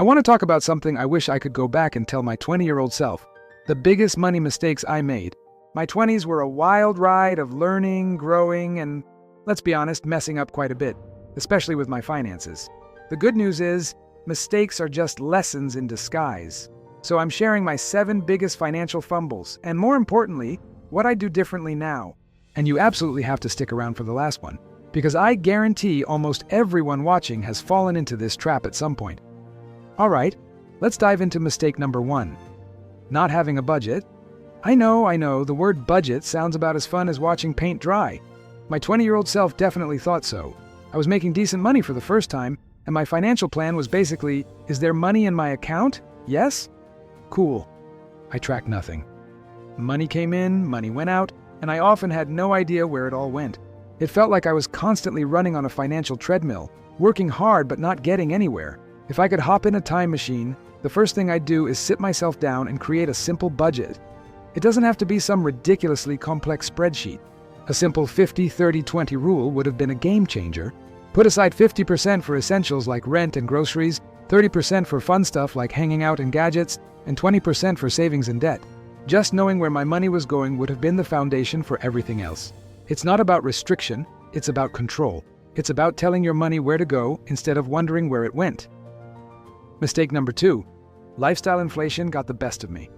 I want to talk about something I wish I could go back and tell my 20-year-old self. The biggest money mistakes I made. My 20s were a wild ride of learning, growing, and, let's be honest, messing up quite a bit, especially with my finances. The good news is, mistakes are just lessons in disguise. So I'm sharing my 7 biggest financial fumbles, and more importantly, what I do differently now. And you absolutely have to stick around for the last one, because I guarantee almost everyone watching has fallen into this trap at some point. All right, let's dive into mistake number 1. Not having a budget. I know, the word budget sounds about as fun as watching paint dry. My 20-year-old self definitely thought so. I was making decent money for the first time, and my financial plan was basically, is there money in my account? Yes? Cool. I tracked nothing. Money came in, money went out, and I often had no idea where it all went. It felt like I was constantly running on a financial treadmill, working hard but not getting anywhere. If I could hop in a time machine, the first thing I'd do is sit myself down and create a simple budget. It doesn't have to be some ridiculously complex spreadsheet. A simple 50-30-20 rule would have been a game changer. Put aside 50% for essentials like rent and groceries, 30% for fun stuff like hanging out and gadgets, and 20% for savings and debt. Just knowing where my money was going would have been the foundation for everything else. It's not about restriction, it's about control. It's about telling your money where to go instead of wondering where it went. Mistake number 2. Lifestyle inflation got the best of me.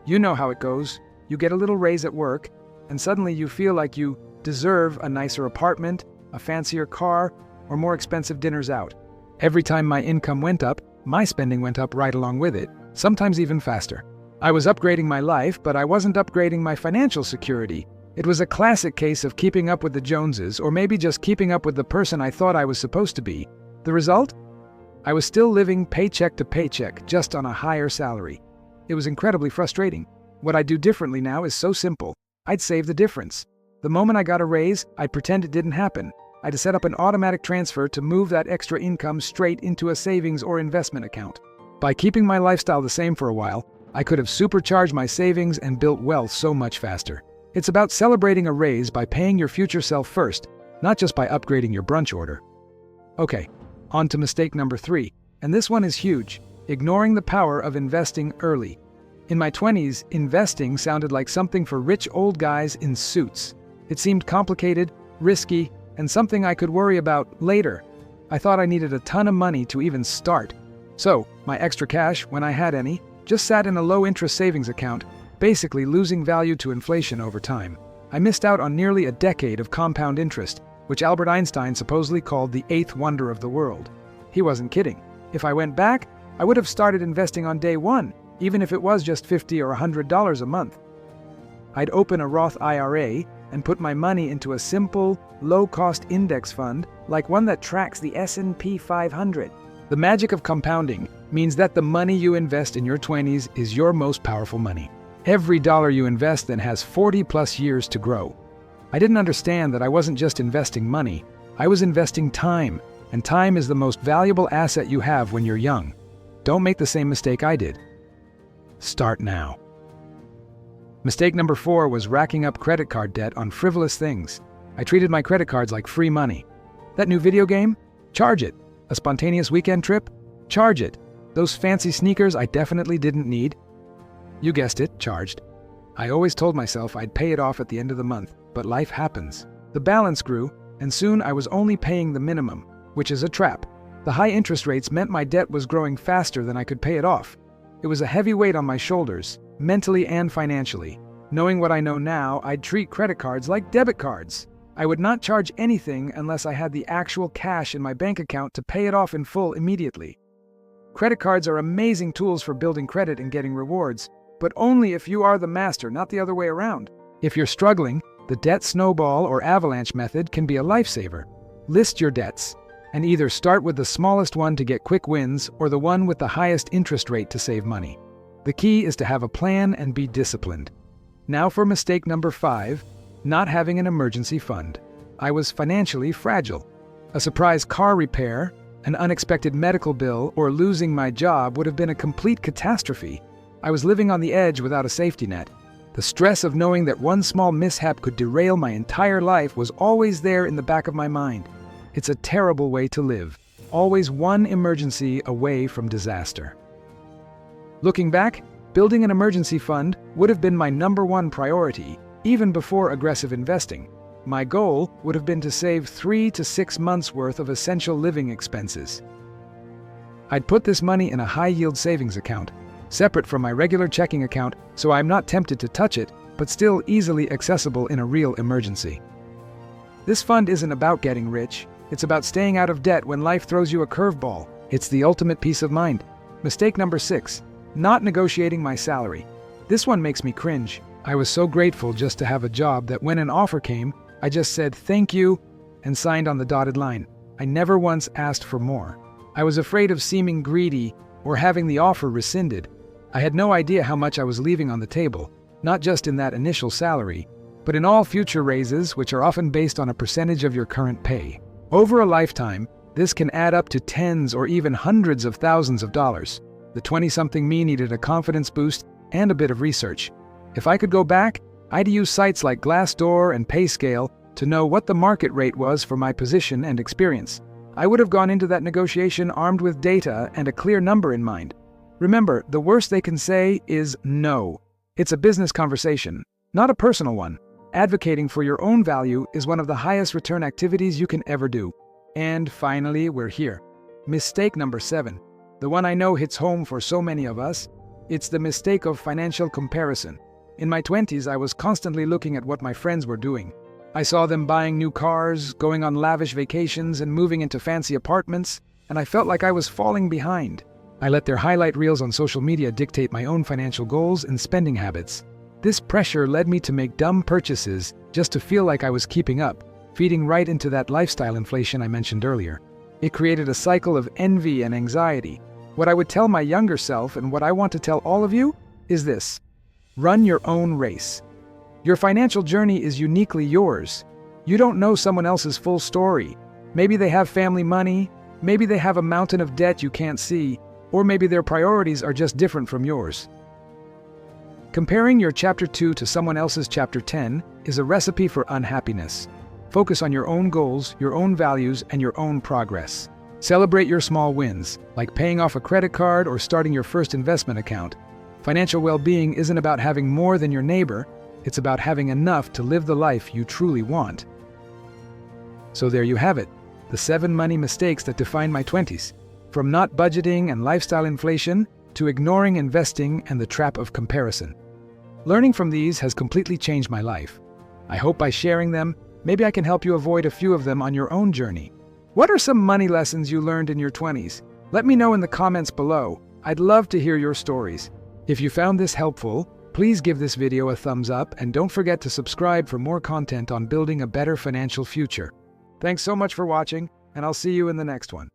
You know how it goes. You get a little raise at work, and suddenly you feel like you deserve a nicer apartment, a fancier car, or more expensive dinners out. Every time my income went up, my spending went up right along with it, sometimes even faster. I was upgrading my life, but I wasn't upgrading my financial security. It was a classic case of keeping up with the Joneses, or maybe just keeping up with the person I thought I was supposed to be. The result? I was still living paycheck to paycheck, just on a higher salary. It was incredibly frustrating. What I do differently now is so simple. I'd save the difference. The moment I got a raise, I'd pretend it didn't happen. I'd set up an automatic transfer to move that extra income straight into a savings or investment account. By keeping my lifestyle the same for a while, I could have supercharged my savings and built wealth so much faster. It's about celebrating a raise by paying your future self first, not just by upgrading your brunch order. Okay, on to mistake number 3, and this one is huge. Ignoring the power of investing early. In my 20s, investing sounded like something for rich old guys in suits. It seemed complicated, risky, and something I could worry about later. I thought I needed a ton of money to even start. So, my extra cash, when I had any, just sat in a low-interest savings account, basically losing value to inflation over time. I missed out on nearly a decade of compound interest, which Albert Einstein supposedly called the 8th wonder of the world. He wasn't kidding. If I went back, I would have started investing on day 1, even if it was just $50 or $100 a month. I'd open a Roth IRA and put my money into a simple, low-cost index fund, like one that tracks the S&P 500. The magic of compounding means that the money you invest in your 20s is your most powerful money. Every dollar you invest then has 40+ years to grow. I didn't understand that I wasn't just investing money, I was investing time, and time is the most valuable asset you have when you're young. Don't make the same mistake I did. Start now. Mistake number 4 was racking up credit card debt on frivolous things. I treated my credit cards like free money. That new video game? Charge it. A spontaneous weekend trip? Charge it. Those fancy sneakers I definitely didn't need? You guessed it, charged. I always told myself I'd pay it off at the end of the month, but life happens. The balance grew, and soon I was only paying the minimum, which is a trap. The high interest rates meant my debt was growing faster than I could pay it off. It was a heavy weight on my shoulders, mentally and financially. Knowing what I know now, I'd treat credit cards like debit cards. I would not charge anything unless I had the actual cash in my bank account to pay it off in full immediately. Credit cards are amazing tools for building credit and getting rewards, but only if you are the master, not the other way around. If you're struggling, the debt snowball or avalanche method can be a lifesaver. List your debts, and either start with the smallest one to get quick wins or the one with the highest interest rate to save money. The key is to have a plan and be disciplined. Now for mistake number 5, not having an emergency fund. I was financially fragile. A surprise car repair, an unexpected medical bill, or losing my job would have been a complete catastrophe. I was living on the edge without a safety net. The stress of knowing that one small mishap could derail my entire life was always there in the back of my mind. It's a terrible way to live. always one emergency away from disaster. Looking back, building an emergency fund would have been my #1 priority, even before aggressive investing. My goal would have been to save 3 to 6 months' worth of essential living expenses. I'd put this money in a high-yield savings account, separate from my regular checking account, so I'm not tempted to touch it, but still easily accessible in a real emergency. This fund isn't about getting rich. It's about staying out of debt when life throws you a curveball. It's the ultimate peace of mind. Mistake number 6, not negotiating my salary. This one makes me cringe. I was so grateful just to have a job that when an offer came, I just said thank you and signed on the dotted line. I never once asked for more. I was afraid of seeming greedy or having the offer rescinded. I had no idea how much I was leaving on the table, not just in that initial salary, but in all future raises, which are often based on a percentage of your current pay. Over a lifetime, this can add up to tens or even hundreds of thousands of dollars. The 20-something me needed a confidence boost and a bit of research. If I could go back, I'd use sites like Glassdoor and PayScale to know what the market rate was for my position and experience. I would have gone into that negotiation armed with data and a clear number in mind. Remember, the worst they can say is no. It's a business conversation, not a personal one. Advocating for your own value is one of the highest return activities you can ever do. And finally, we're here. Mistake number 7. The one I know hits home for so many of us. It's the mistake of financial comparison. In my 20s, I was constantly looking at what my friends were doing. I saw them buying new cars, going on lavish vacations, and moving into fancy apartments, and I felt like I was falling behind. I let their highlight reels on social media dictate my own financial goals and spending habits. This pressure led me to make dumb purchases just to feel like I was keeping up, feeding right into that lifestyle inflation I mentioned earlier. It created a cycle of envy and anxiety. What I would tell my younger self, and what I want to tell all of you, is this: run your own race. Your financial journey is uniquely yours. You don't know someone else's full story. Maybe they have family money, maybe they have a mountain of debt you can't see, or maybe their priorities are just different from yours. Comparing your Chapter 2 to someone else's Chapter 10 is a recipe for unhappiness. Focus on your own goals, your own values, and your own progress. Celebrate your small wins, like paying off a credit card or starting your first investment account. Financial well-being isn't about having more than your neighbor, it's about having enough to live the life you truly want. So there you have it, the 7 money mistakes that defined my 20s. From not budgeting and lifestyle inflation to ignoring investing and the trap of comparison. Learning from these has completely changed my life. I hope by sharing them, maybe I can help you avoid a few of them on your own journey. What are some money lessons you learned in your 20s? Let me know in the comments below. I'd love to hear your stories. If you found this helpful, please give this video a thumbs up and don't forget to subscribe for more content on building a better financial future. Thanks so much for watching, and I'll see you in the next one.